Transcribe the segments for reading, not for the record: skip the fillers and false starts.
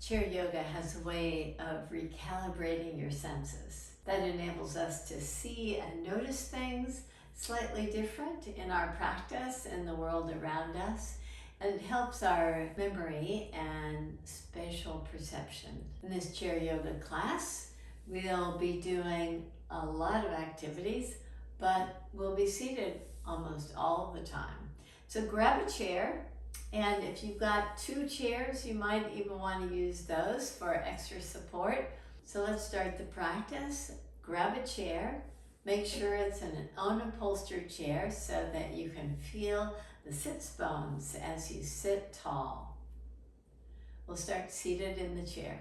Chair yoga has a way of recalibrating your senses that enables us to see and notice things slightly different in our practice and the world around us. And it helps our memory and spatial perception. In this chair yoga class, we'll be doing a lot of activities, but we'll be seated almost all the time. So grab a chair, and if you've got 2 chairs, you might even want to use those for extra support. So let's start the practice. Grab a chair. Make sure it's an unupholstered chair so that you can feel the sitz bones as you sit tall. We'll start seated in the chair.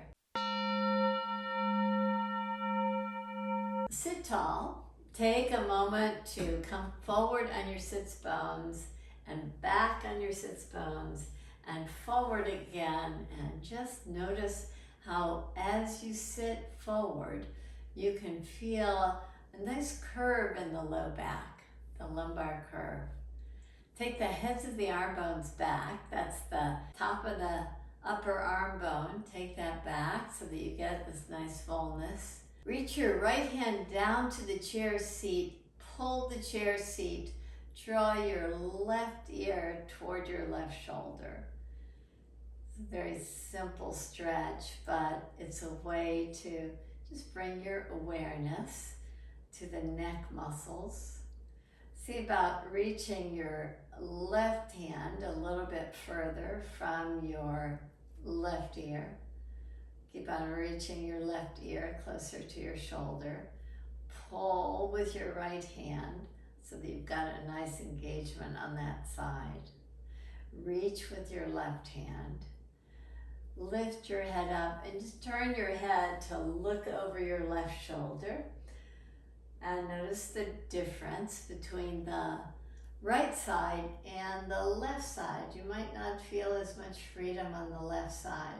Sit tall. Take a moment to come forward on your sitz bones and back on your sitz bones and forward again, and just notice how as you sit forward you can feel a nice curve in the low back, the lumbar curve. Take the heads of the arm bones back. That's the top of the upper arm bone. Take that back so that you get this nice fullness. Reach your right hand down to the chair seat. Pull the chair seat. Draw your left ear toward your left shoulder. It's a very simple stretch, but it's a way to just bring your awareness to the neck muscles. See about reaching your left hand a little bit further from your left ear. Keep on reaching your left ear closer to your shoulder. Pull with your right hand so that you've got a nice engagement on that side. Reach with your left hand. Lift your head up and just turn your head to look over your left shoulder. And notice the difference between the right side and the left side. You might not feel as much freedom on the left side.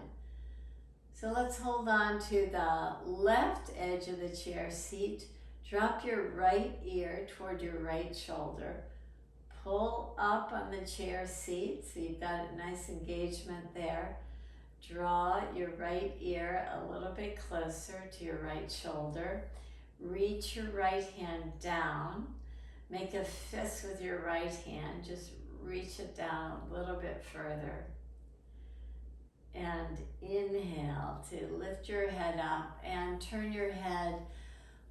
So let's hold on to the left edge of the chair seat. Drop your right ear toward your right shoulder. Pull up on the chair seat so you've got a nice engagement there. Draw your right ear a little bit closer to your right shoulder. Reach your right hand down. Make a fist with your right hand. Just reach it down a little bit further. And inhale to lift your head up and turn your head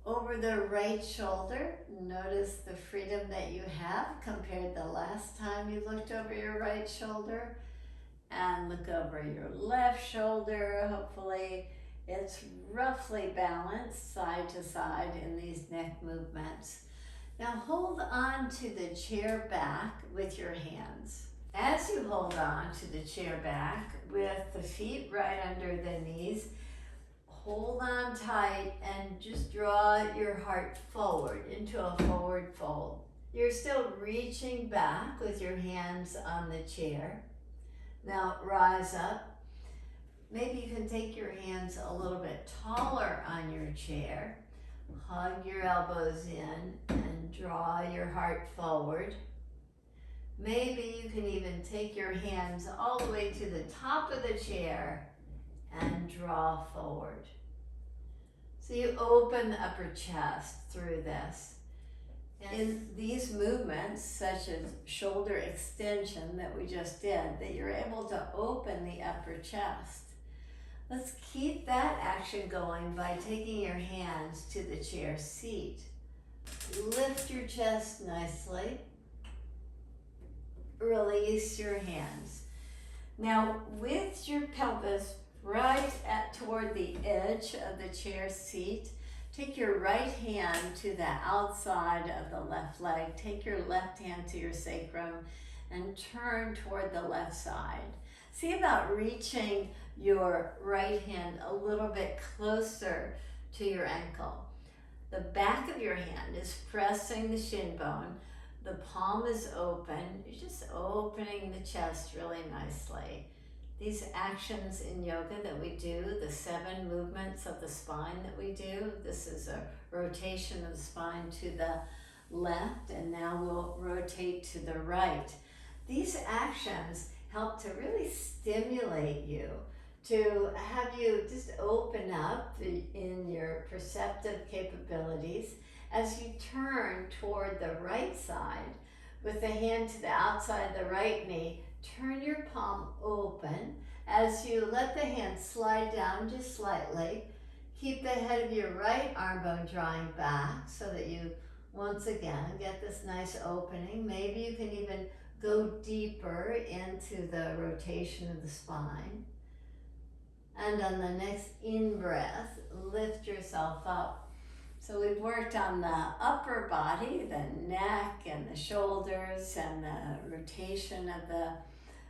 over the right shoulder. Notice the freedom that you have compared to the last time you looked over your right shoulder. And look over your left shoulder. Hopefully it's roughly balanced side to side in these neck movements. Now hold on to the chair back with your hands. As you hold on to the chair back with the feet right under the knees, hold on tight and just draw your heart forward into a forward fold. You're still reaching back with your hands on the chair. Now rise up. Maybe you can take your hands a little bit taller on your chair. Hug your elbows in and draw your heart forward. Maybe you can even take your hands all the way to the top of the chair and draw forward. So you open the upper chest through this. In these movements, such as shoulder extension that we just did, that you're able to open the upper chest. Let's keep that action going by taking your hands to the chair seat. Lift your chest nicely. Release your hands. Now, with your pelvis right toward the edge of the chair seat, take your right hand to the outside of the left leg. Take your left hand to your sacrum and turn toward the left side. See about reaching your right hand a little bit closer to your ankle. The back of your hand is pressing the shin bone. The palm is open. You're just opening the chest really nicely. These actions in yoga that we do, the 7 movements of the spine that we do, this is a rotation of the spine to the left, and now we'll rotate to the right. These actions help to really stimulate you to have you just open up in your perceptive capabilities as you turn toward the right side with the hand to the outside of the right knee. Turn your palm open as you let the hand slide down just slightly. Keep the head of your right arm bone drawing back so that you once again get this nice opening. Maybe you can even go deeper into the rotation of the spine. And on the next in-breath, lift yourself up. So we've worked on the upper body, the neck and the shoulders and the rotation of the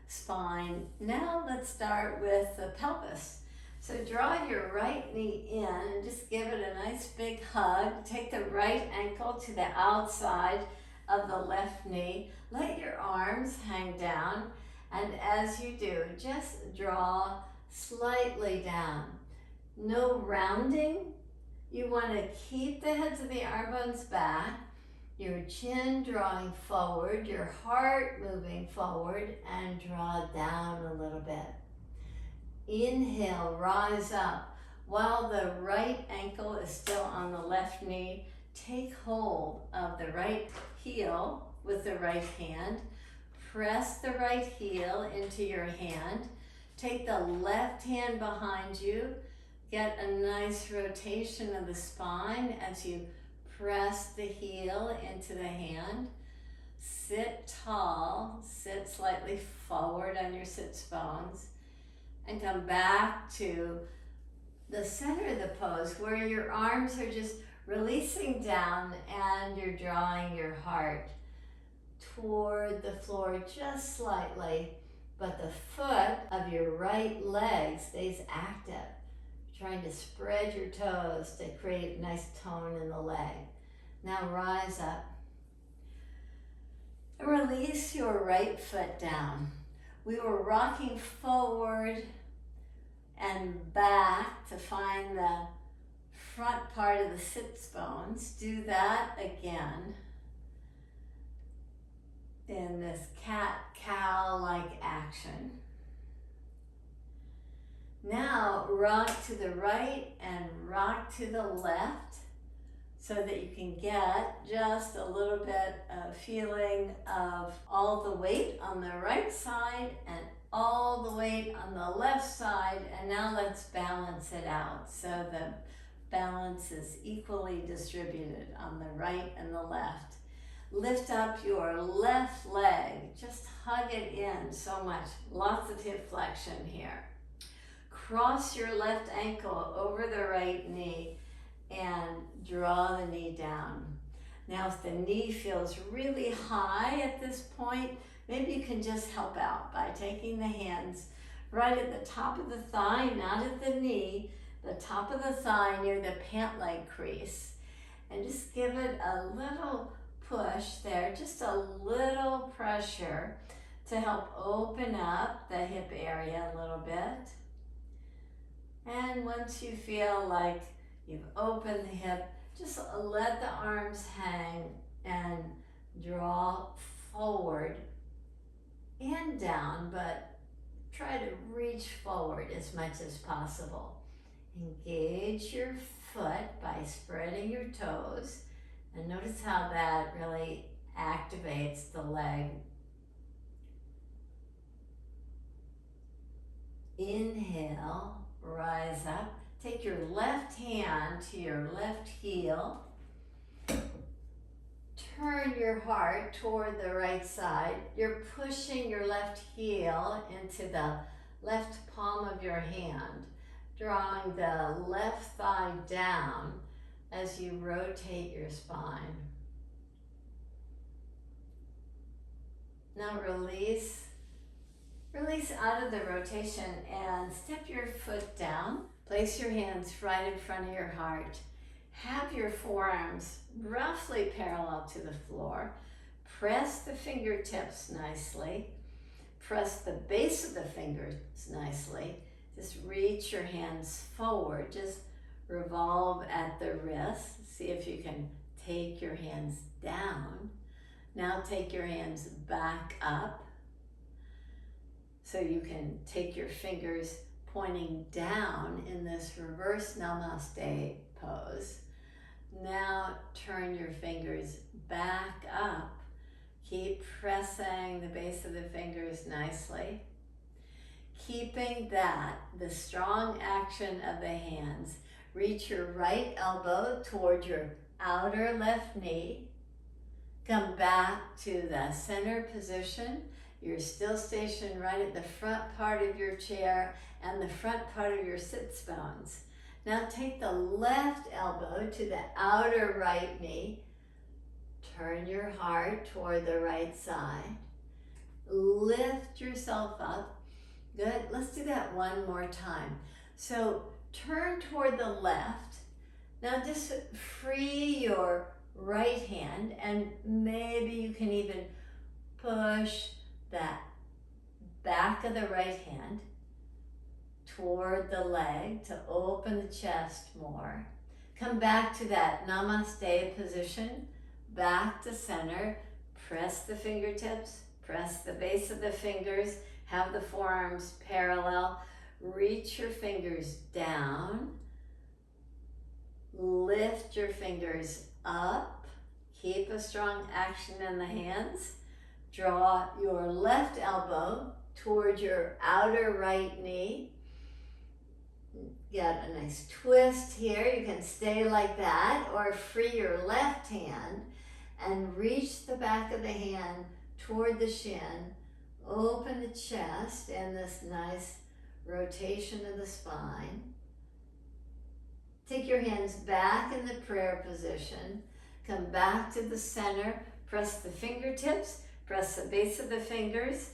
spine. Now let's start with the pelvis. So draw your right knee in and just give it a nice big hug. Take the right ankle to the outside of the left knee. Let your arms hang down. And as you do, just draw slightly down. No rounding. You want to keep the heads of the arm bones back, your chin drawing forward, your heart moving forward, and draw down a little bit. Inhale, rise up. While the right ankle is still on the left knee, take hold of the right heel with the right hand. Press the right heel into your hand. Take the left hand behind you. Get a nice rotation of the spine as you press the heel into the hand. Sit tall, sit slightly forward on your sitz bones, and come back to the center of the pose where your arms are just releasing down and you're drawing your heart toward the floor just slightly, but the foot of your right leg stays active. Trying to spread your toes to create nice tone in the leg. Now rise up. And release your right foot down. We were rocking forward and back to find the front part of the sitz bones. Do that again in this cat-cow-like action. Now rock to the right and rock to the left so that you can get just a little bit of feeling of all the weight on the right side and all the weight on the left side. And now let's balance it out so the balance is equally distributed on the right and the left. Lift up your left leg, just hug it in so much, lots of hip flexion here. Cross your left ankle over the right knee and draw the knee down. Now if the knee feels really high at this point, maybe you can just help out by taking the hands right at the top of the thigh, not at the knee, the top of the thigh near the pant leg crease. And just give it a little push there, just a little pressure to help open up the hip area a little bit. And once you feel like you've opened the hip, just let the arms hang and draw forward and down, but try to reach forward as much as possible. Engage your foot by spreading your toes, and notice how that really activates the leg. Inhale. Rise up. Take your left hand to your left heel. Turn your heart toward the right side. You're pushing your left heel into the left palm of your hand, drawing the left thigh down as you rotate your spine. Now release out of the rotation and step your foot down. Place your hands right in front of your heart. Have your forearms roughly parallel to the floor. Press the fingertips nicely. Press the base of the fingers nicely. Just reach your hands forward. Just revolve at the wrist. See if you can take your hands down. Now take your hands back up. So you can take your fingers pointing down in this reverse namaste pose. Now turn your fingers back up. Keep pressing the base of the fingers nicely. Keeping that, the strong action of the hands. Reach your right elbow toward your outer left knee. Come back to the center position. You're still stationed right at the front part of your chair and the front part of your sitz bones. Now take the left elbow to the outer right knee. Turn your heart toward the right side. Lift yourself up. Good. Let's do that one more time. So turn toward the left. Now just free your right hand, and maybe you can even push that back of the right hand toward the leg to open the chest more. Come back to that namaste position, back to center. Press the fingertips, press the base of the fingers, have the forearms parallel. Reach your fingers down. Lift your fingers up. Keep a strong action in the hands. Draw your left elbow toward your outer right knee. Get a nice twist here. You can stay like that or free your left hand and reach the back of the hand toward the shin. Open the chest and this nice rotation of the spine. Take your hands back in the prayer position. Come back to the center. Press the fingertips. Press the base of the fingers.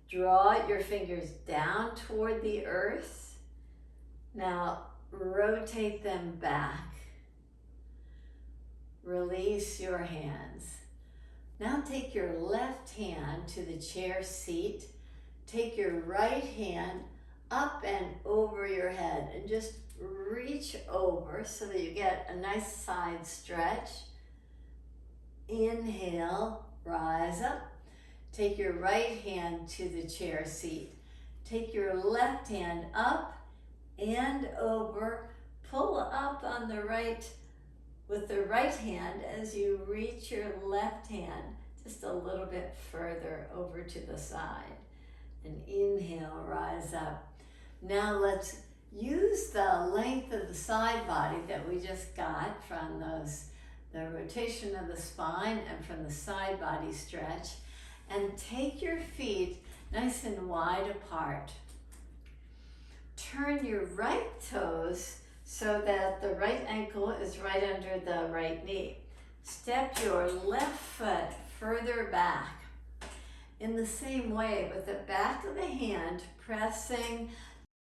Draw your fingers down toward the earth. Now rotate them back. Release your hands. Now take your left hand to the chair seat. Take your right hand up and over your head and just reach over so that you get a nice side stretch. Inhale, rise up. Take your right hand to the chair seat. Take your left hand up and over. Pull up on the right with the right hand as you reach your left hand just a little bit further over to the side. And inhale, rise up. Now let's use the length of the side body that we just got from the rotation of the spine and from the side body stretch, and take your feet nice and wide apart. Turn your right toes so that the right ankle is right under the right knee. Step your left foot further back. In the same way, with the back of the hand pressing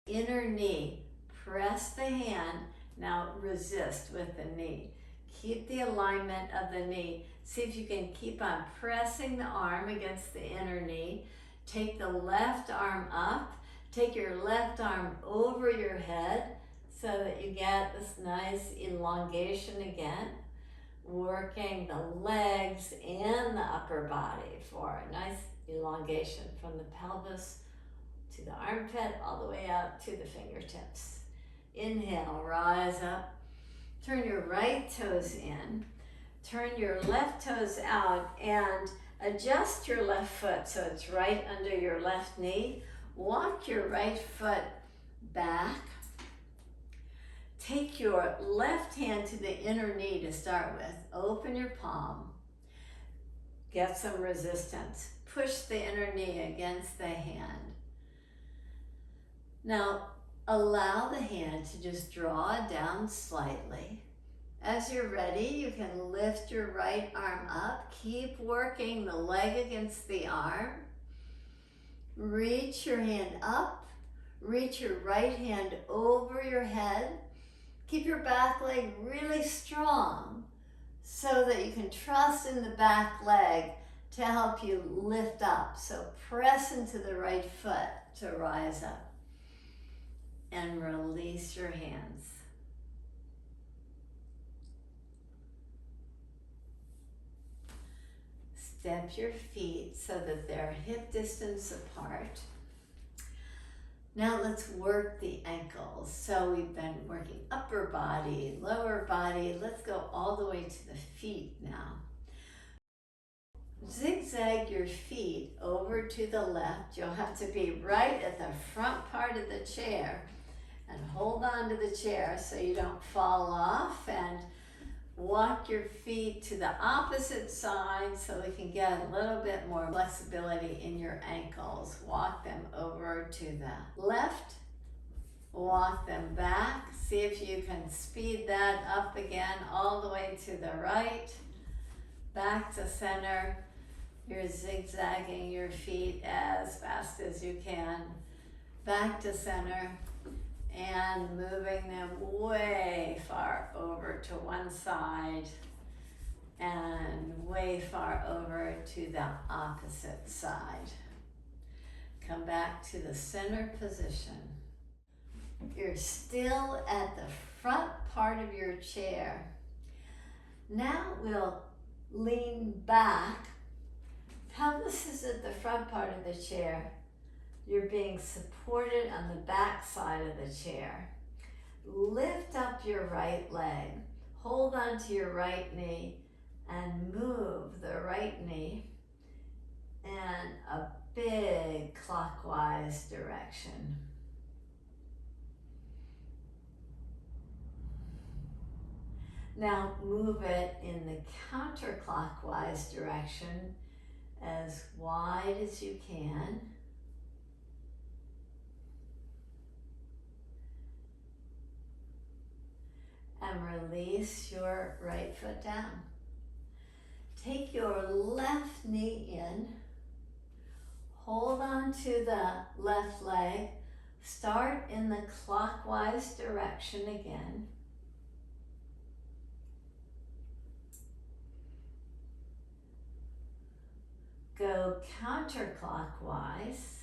inner knee, press the hand, now resist with the knee. Keep the alignment of the knee. See if you can keep on pressing the arm against the inner knee. Take the left arm up. Take your left arm over your head so that you get this nice elongation again. Working the legs and the upper body for a nice elongation from the pelvis to the armpit all the way out to the fingertips. Inhale, rise up. Turn your right toes in. Turn your left toes out and adjust your left foot so it's right under your left knee. Walk your right foot back. Take your left hand to the inner knee to start with. Open your palm. Get some resistance. Push the inner knee against the hand. Now, allow the hand to just draw down slightly. As you're ready, you can lift your right arm up. Keep working the leg against the arm. Reach your hand up. Reach your right hand over your head. Keep your back leg really strong so that you can trust in the back leg to help you lift up. So press into the right foot to rise up. And release your hands. Step your feet so that they're hip distance apart. Now let's work the ankles. So we've been working upper body, lower body. Let's go all the way to the feet now. Zigzag your feet over to the left. You'll have to be right at the front part of the chair and hold on to the chair so you don't fall off, and walk your feet to the opposite side so we can get a little bit more flexibility in your ankles. Walk them over to the left, walk them back. See if you can speed that up again all the way to the right, back to center. You're zigzagging your feet as fast as you can, back to center, and moving them way far over to one side and way far over to the opposite side. Come back to the center position. You're still at the front part of your chair. Now we'll lean back. Pelvis is at the front part of the chair. You're being supported on the back side of the chair. Lift up your right leg. Hold on to your right knee and move the right knee in a big clockwise direction. Now move it in the counterclockwise direction as wide as you can. And release your right foot down. Take your left knee in. Hold on to the left leg. Start in the clockwise direction again. Go counterclockwise.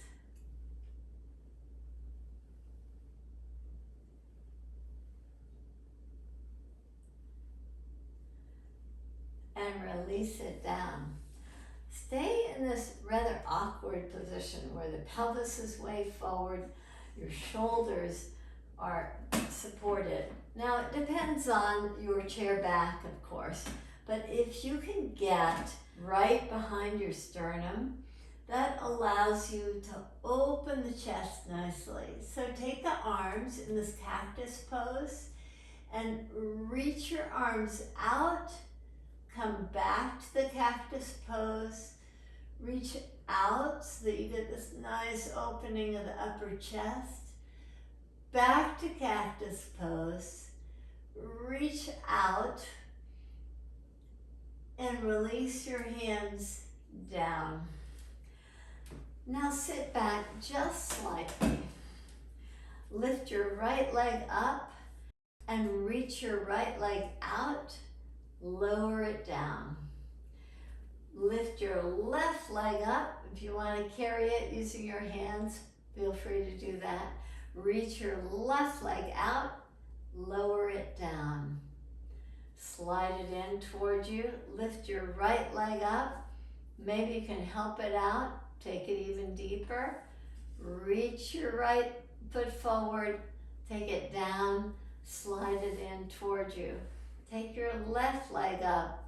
And release it down. Stay in this rather awkward position where the pelvis is way forward, your shoulders are supported. Now it depends on your chair back, of course, but if you can get right behind your sternum, that allows you to open the chest nicely. So take the arms in this cactus pose and reach your arms out. Come back to the cactus pose, reach out so that you get this nice opening of the upper chest. Back to cactus pose, reach out and release your hands down. Now sit back just slightly. Lift your right leg up and reach your right leg out. Lower it down. Lift your left leg up. If you want to carry it using your hands, feel free to do that. Reach your left leg out, lower it down. Slide it in towards you. Lift your right leg up. Maybe you can help it out. Take it even deeper. Reach your right foot forward. Take it down. Slide it in towards you. Take your left leg up,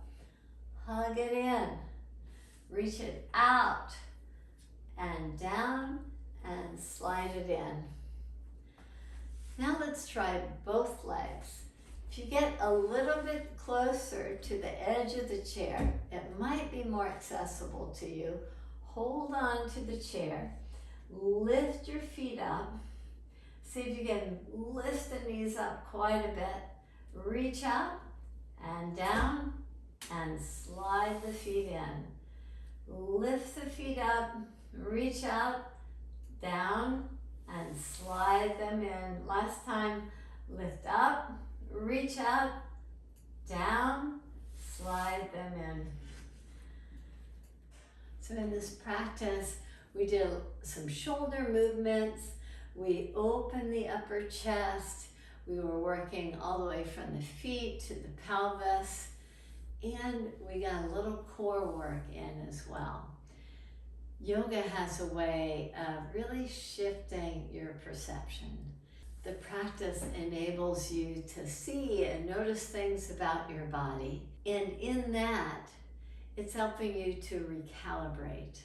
hug it in, reach it out and down and slide it in. Now let's try both legs. If you get a little bit closer to the edge of the chair, it might be more accessible to you. Hold on to the chair, lift your feet up. See if you can lift the knees up quite a bit. Reach out and down and slide the feet in. Lift the feet up, reach out, down and slide them in. Last time, lift up, reach out, down, slide them in. So in this practice, we did some shoulder movements. We opened the upper chest. We were working all the way from the feet to the pelvis, and we got a little core work in as well. Yoga has a way of really shifting your perception. The practice enables you to see and notice things about your body. And in that, it's helping you to recalibrate.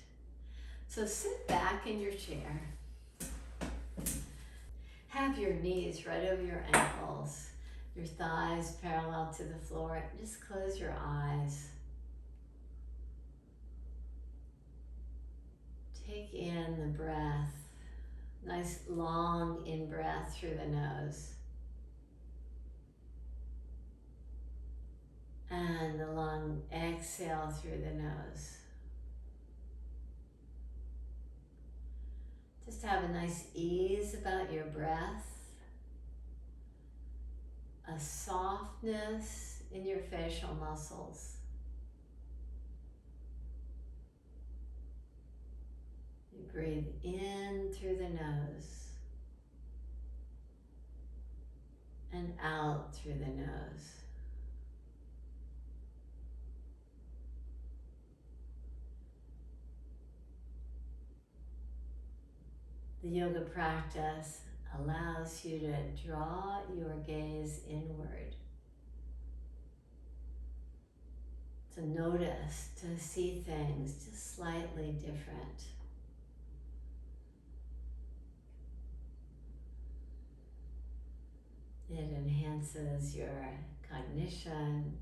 So sit back in your chair. Have your knees right over your ankles, your thighs parallel to the floor. Just close your eyes. Take in the breath. Nice long in-breath through the nose. And the long exhale through the nose. Just have a nice ease about your breath. A softness in your facial muscles. You breathe in through the nose and out through the nose. The yoga practice allows you to draw your gaze inward, to notice, to see things just slightly different. It enhances your cognition,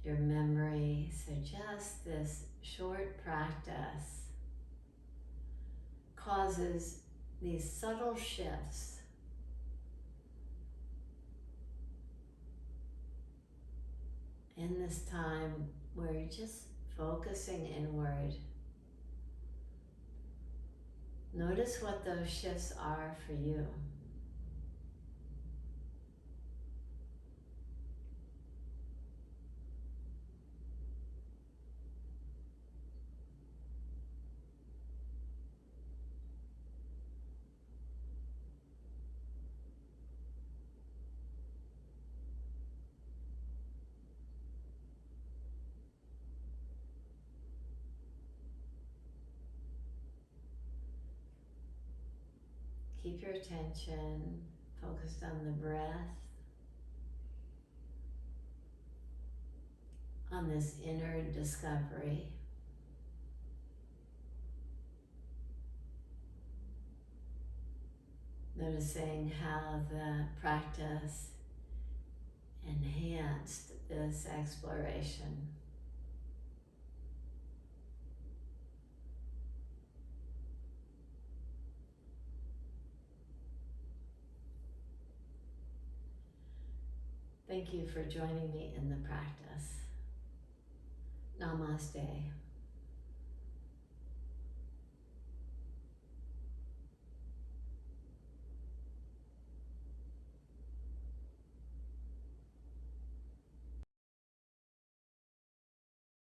your memory. So just this short practice causes these subtle shifts in this time where you're just focusing inward. Notice what those shifts are for you. Keep your attention focused on the breath, on this inner discovery. Noticing how the practice enhanced this exploration. Thank you for joining me in the practice. Namaste.